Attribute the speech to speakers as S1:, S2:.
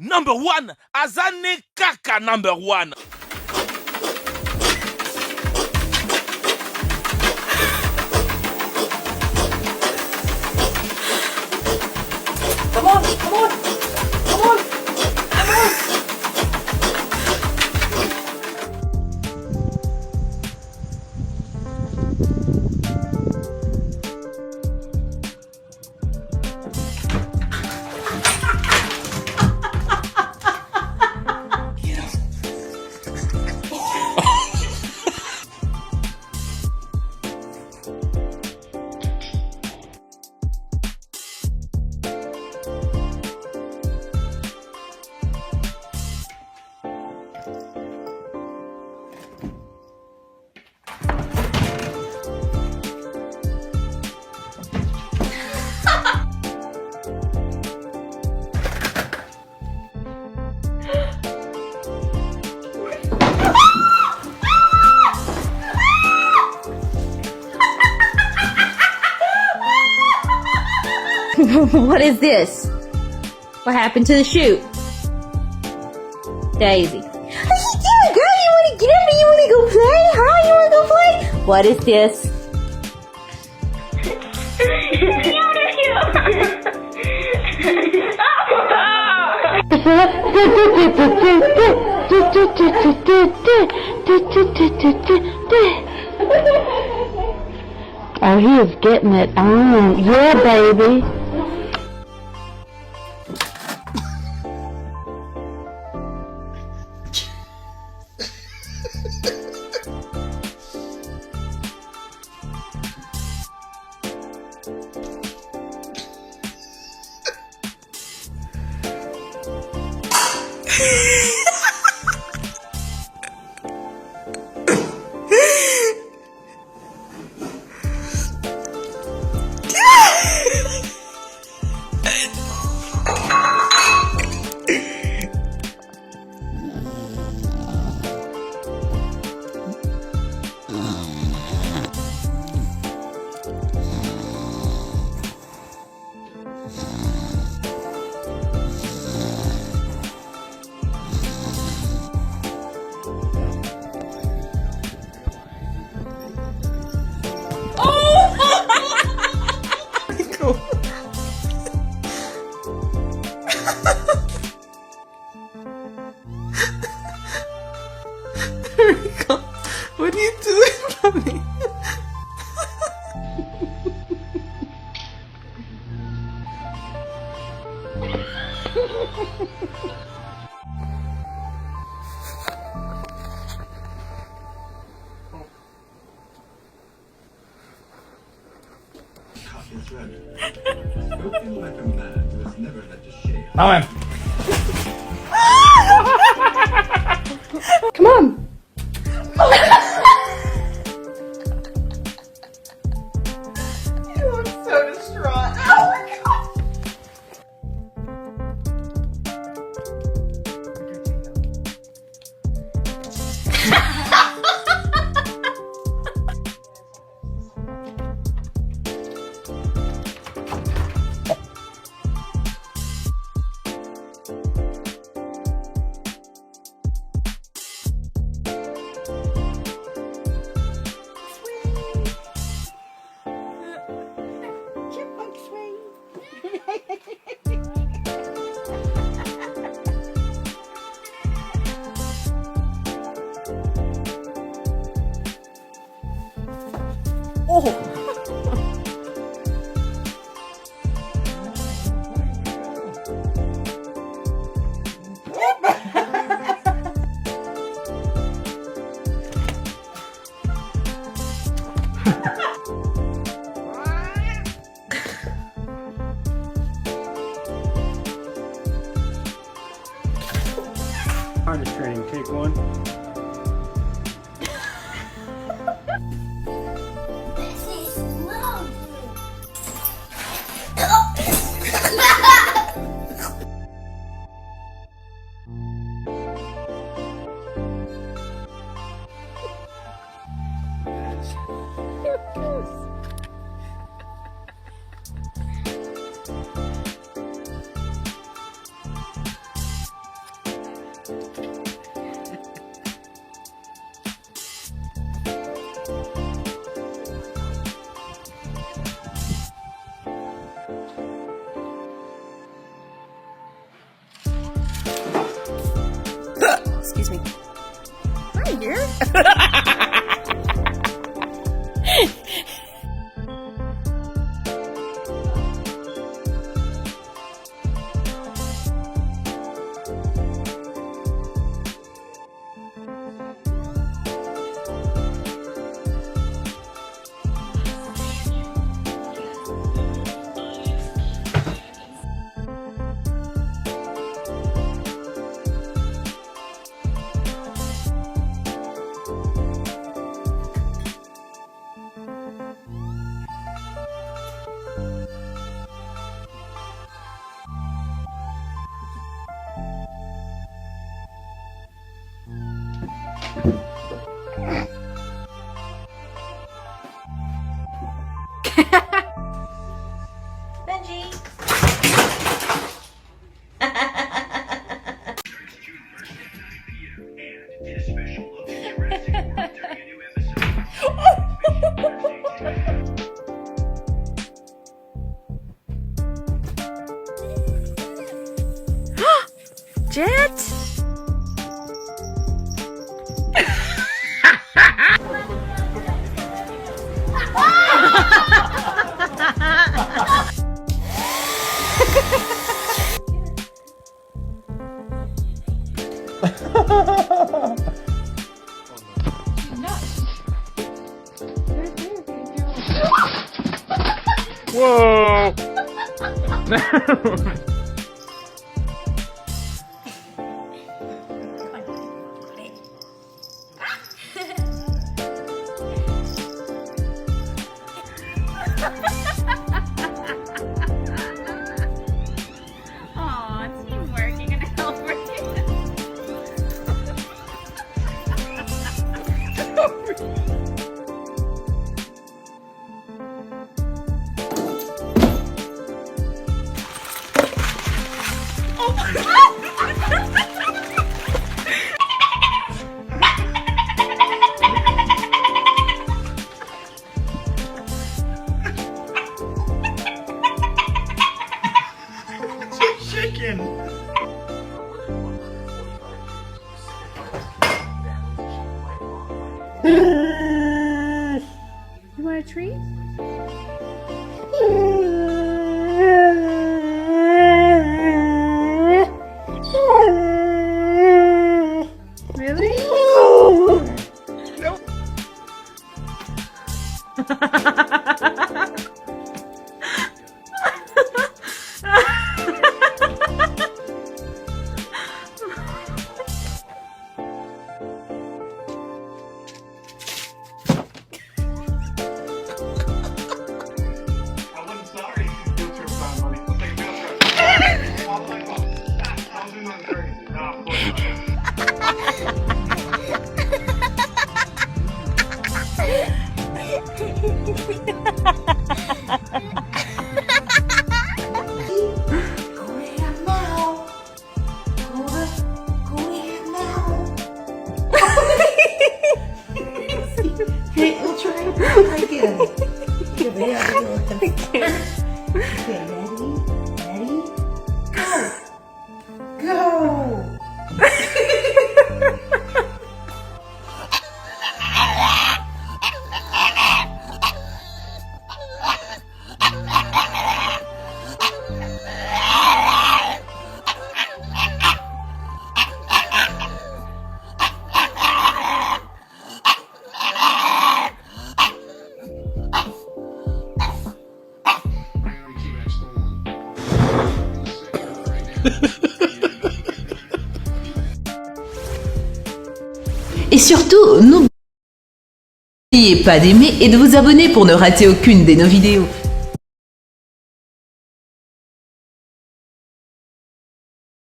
S1: Number one, Azane Kaka number one.
S2: Come on, come on, come on, come on.
S3: What is this? What happened to the chute? Daisy. What are you doing, girl? You want to get up and you want to go play? Huh? You want to go play? What is this? Oh, he is getting it on. Yeah, baby.
S2: What are you doing, mommy?
S1: Vamos.
S2: Come on. You look so distraught. Oh my god. Oh.
S4: Harness training, take one.
S3: Excuse me. Hi, dear. Benji. Jet?
S1: Whoa!
S2: Aw, teamwork. You're gonna help her.
S4: Chicken.
S2: You want a treat? Really?
S3: Okay, we'll try again. Okay, ready? Okay, ready? Go! Go!
S5: Et surtout, n'oubliez pas d'aimer et de vous abonner pour ne rater aucune de nos vidéos.